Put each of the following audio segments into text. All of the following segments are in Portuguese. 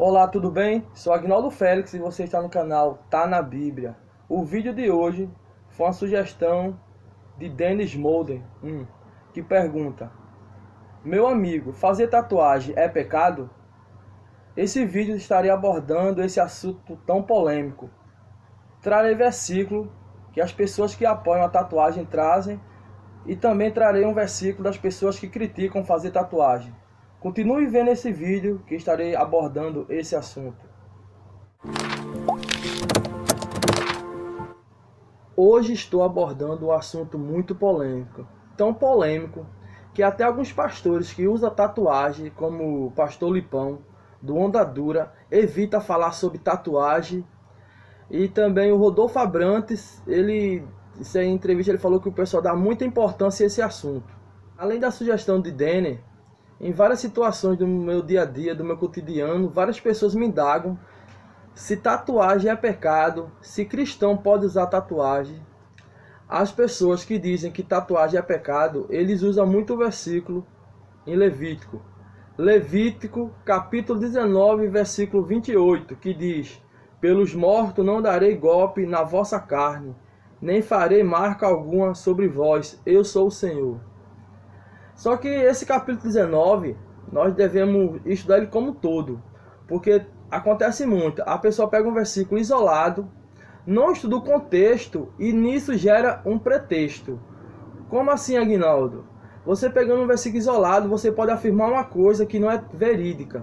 Olá, tudo bem? Sou Agnaldo Félix e você está no canal Tá na Bíblia. O vídeo de hoje foi uma sugestão de Dennis Molden, que pergunta: meu amigo, fazer tatuagem é pecado? Esse vídeo estaria abordando esse assunto tão polêmico. Trarei versículo que as pessoas que apoiam a tatuagem trazem e também trarei um versículo das pessoas que criticam fazer tatuagem. Continue vendo esse vídeo que estarei abordando esse assunto. Hoje estou abordando um assunto muito polêmico. Tão polêmico que até alguns pastores que usam tatuagem, como o pastor Lipão, do Onda Dura, evita falar sobre tatuagem. E também o Rodolfo Abrantes, em entrevista ele falou que o pessoal dá muita importância a esse assunto. Além da sugestão de Denner, em várias situações do meu dia a dia, do meu cotidiano, várias pessoas me indagam se tatuagem é pecado, se cristão pode usar tatuagem. As pessoas que dizem que tatuagem é pecado, eles usam muito o versículo em Levítico. Levítico, capítulo 19, versículo 28, que diz: pelos mortos não darei golpe na vossa carne, nem farei marca alguma sobre vós, eu sou o Senhor. Só que esse capítulo 19, nós devemos estudar ele como um todo, porque acontece muito, a pessoa pega um versículo isolado, não estuda o contexto e nisso gera um pretexto. Como assim, Aguinaldo? Você pegando um versículo isolado, você pode afirmar uma coisa que não é verídica.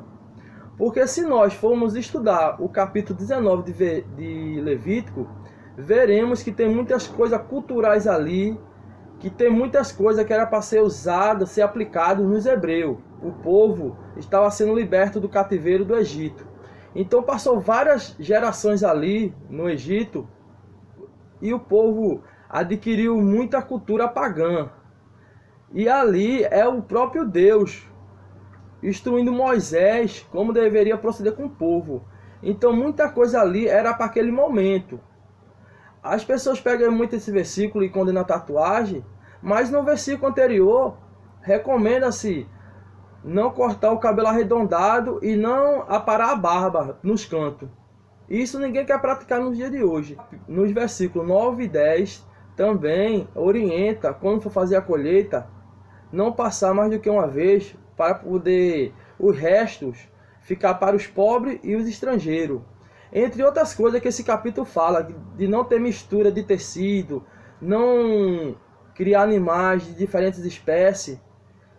Porque se nós formos estudar o capítulo 19 de Levítico, veremos que tem muitas coisas culturais ali, que tem muitas coisas que era para ser usadas, ser aplicado nos hebreus. O povo estava sendo liberto do cativeiro do Egito. Então passou várias gerações ali no Egito e o povo adquiriu muita cultura pagã. E ali é o próprio Deus instruindo Moisés como deveria proceder com o povo. Então muita coisa ali era para aquele momento. As pessoas pegam muito esse versículo e condenam a tatuagem, mas no versículo anterior recomenda-se não cortar o cabelo arredondado e não aparar a barba nos cantos. Isso ninguém quer praticar nos dias de hoje. Nos versículos 9 e 10 também orienta, quando for fazer a colheita, não passar mais do que uma vez, para poder os restos ficar para os pobres e os estrangeiros. Entre outras coisas que esse capítulo fala, de não ter mistura de tecido, não criar animais de diferentes espécies.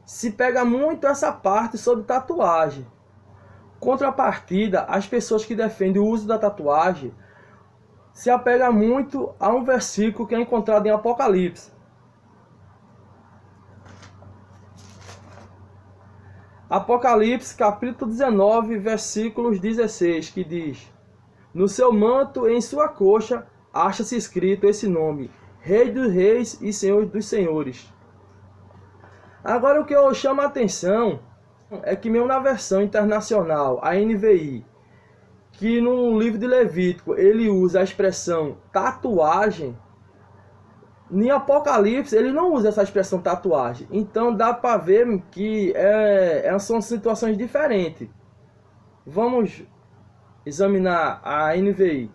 Se pega muito essa parte sobre tatuagem. Contrapartida, as pessoas que defendem o uso da tatuagem se apega muito a um versículo que é encontrado em Apocalipse. Apocalipse capítulo 19, versículos 16, que diz: no seu manto e em sua coxa acha-se escrito esse nome: Rei dos Reis e Senhor dos Senhores. Agora o que eu chamo a atenção é que mesmo na versão internacional, a NVI, que no livro de Levítico ele usa a expressão tatuagem, em Apocalipse ele não usa essa expressão tatuagem. Então dá para ver que são situações diferentes. Vamos examinar a NVI.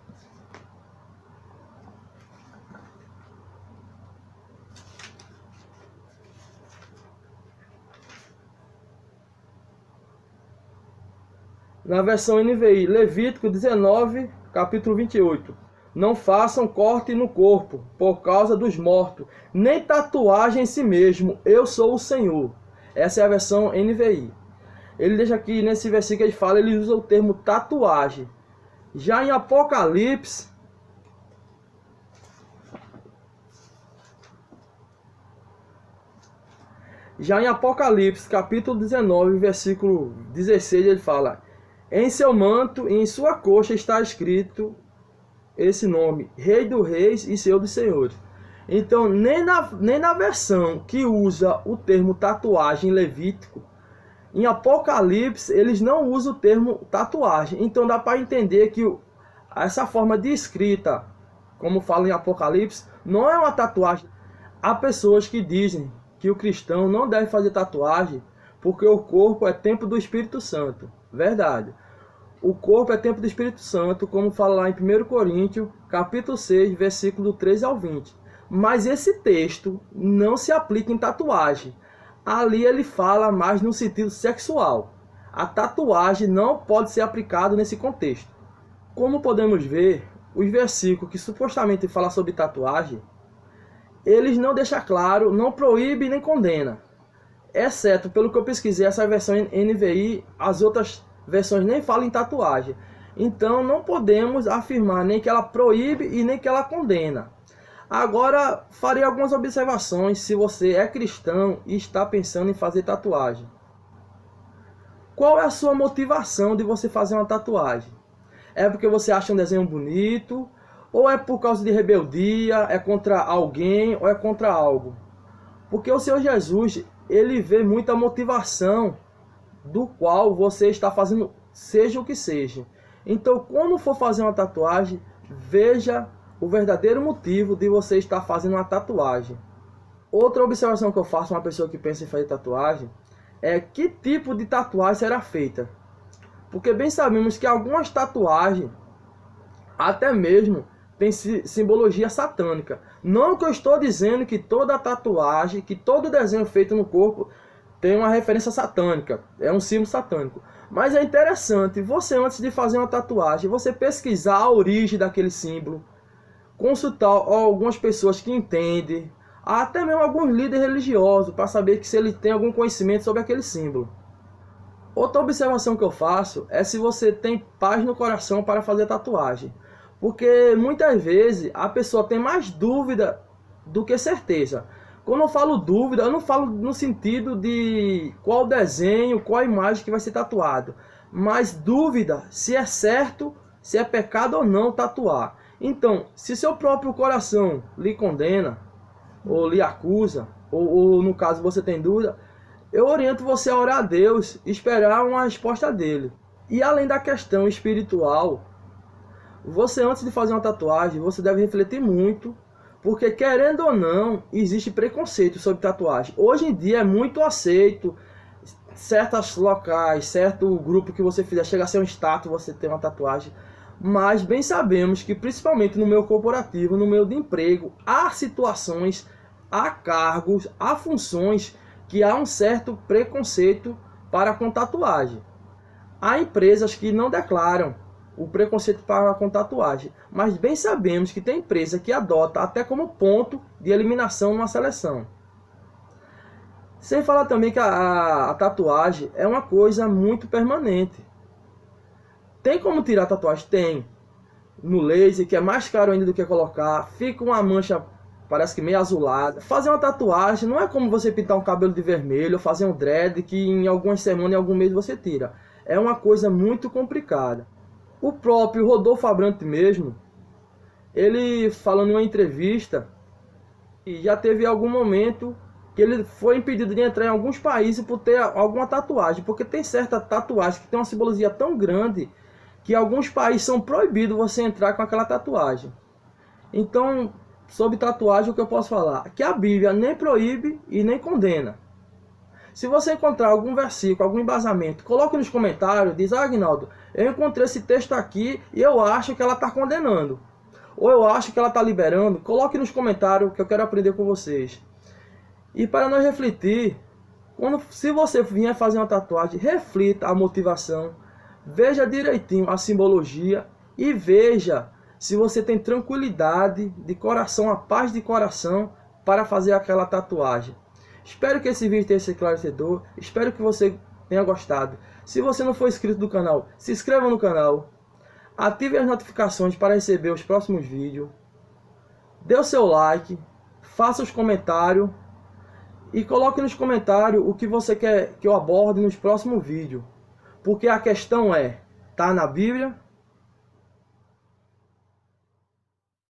Na versão NVI, Levítico 19, capítulo 28. Não façam corte no corpo, por causa dos mortos, nem tatuagem em si mesmo, eu sou o Senhor. Essa é a versão NVI. Ele deixa aqui, nesse versículo ele fala, ele usa o termo tatuagem. Já em Apocalipse, capítulo 19, versículo 16, ele fala: em seu manto e em sua coxa está escrito esse nome: Rei dos Reis e Senhor dos Senhores. Então, nem na versão que usa o termo tatuagem em Levítico, em Apocalipse, eles não usam o termo tatuagem. Então, dá para entender que essa forma de escrita, como fala em Apocalipse, não é uma tatuagem. Há pessoas que dizem que o cristão não deve fazer tatuagem porque o corpo é templo do Espírito Santo. Verdade. o corpo é templo do Espírito Santo, como fala lá em 1 Coríntios, capítulo 6, versículo 13 ao 20. Mas esse texto não se aplica em tatuagem. Ali ele fala mais no sentido sexual. A tatuagem não pode ser aplicada nesse contexto. Como podemos ver, os versículos que supostamente falam sobre tatuagem, eles não deixam claro, não proíbe nem condena. Exceto, pelo que eu pesquisei, essa versão NVI, as outras versões nem falam em tatuagem. Então não podemos afirmar nem que ela proíbe e nem que ela condena. Agora farei algumas observações se você é cristão e está pensando em fazer tatuagem. Qual é a sua motivação de você fazer uma tatuagem? É porque você acha um desenho bonito? Ou é por causa de rebeldia? É contra alguém? Ou é contra algo? Porque o Senhor Jesus, ele vê muita motivação do qual você está fazendo, seja o que seja. Então, quando for fazer uma tatuagem, veja o verdadeiro motivo de você estar fazendo uma tatuagem. Outra observação que eu faço a uma pessoa que pensa em fazer tatuagem é que tipo de tatuagem será feita. Porque bem sabemos que algumas tatuagens, até mesmo, tem simbologia satânica. Não que eu estou dizendo que toda tatuagem, que todo desenho feito no corpo tem uma referência satânica, é um símbolo satânico. Mas é interessante, você antes de fazer uma tatuagem, você pesquisar a origem daquele símbolo, consultar algumas pessoas que entendem, até mesmo alguns líderes religiosos, para saber que se ele tem algum conhecimento sobre aquele símbolo. Outra observação que eu faço é se você tem paz no coração para fazer tatuagem. Porque muitas vezes a pessoa tem mais dúvida do que certeza. Quando eu falo dúvida, eu não falo no sentido de qual desenho, qual imagem que vai ser tatuado. Mas dúvida se é certo, se é pecado ou não tatuar. Então, se seu próprio coração lhe condena, ou lhe acusa, ou no caso você tem dúvida, eu oriento você a orar a Deus e esperar uma resposta dele. E além da questão espiritual, você antes de fazer uma tatuagem, você deve refletir muito, porque querendo ou não, existe preconceito sobre tatuagem. Hoje em dia é muito aceito, certos locais, certo grupo que você fizer, chega a ser um status, você tem uma tatuagem. Mas bem sabemos que principalmente no meio corporativo, no meio de emprego, há situações, há cargos, há funções que há um certo preconceito para com tatuagem. Há empresas que não declaram o preconceito para com tatuagem, mas bem sabemos que tem empresa que adota até como ponto de eliminação numa seleção. Sem falar também que a tatuagem é uma coisa muito permanente. Tem como tirar a tatuagem? Tem. No laser, que é mais caro ainda do que colocar, fica uma mancha, parece que meio azulada. Fazer uma tatuagem não é como você pintar um cabelo de vermelho ou fazer um dread que em algumas semanas, em algum mês você tira. É uma coisa muito complicada. O próprio Rodolfo Abrantes mesmo, ele falando em uma entrevista, e já teve algum momento que ele foi impedido de entrar em alguns países por ter alguma tatuagem, porque tem certa tatuagem que tem uma simbologia tão grande que alguns países são proibidos você entrar com aquela tatuagem. Então, sobre tatuagem, o que eu posso falar? Que a Bíblia nem proíbe e nem condena. Se você encontrar algum versículo, algum embasamento, coloque nos comentários, diz: Agnaldo, eu encontrei esse texto aqui e eu acho que ela está condenando. Ou eu acho que ela está liberando. Coloque nos comentários que eu quero aprender com vocês. E para nós refletir, se você vier fazer uma tatuagem, reflita a motivação, veja direitinho a simbologia e veja se você tem tranquilidade de coração, a paz de coração para fazer aquela tatuagem. Espero que esse vídeo tenha sido esclarecedor, espero que você tenha gostado. Se você não for inscrito no canal, se inscreva no canal, ative as notificações para receber os próximos vídeos, dê o seu like, faça os comentários e coloque nos comentários o que você quer que eu aborde nos próximos vídeos. Porque a questão é, tá na Bíblia?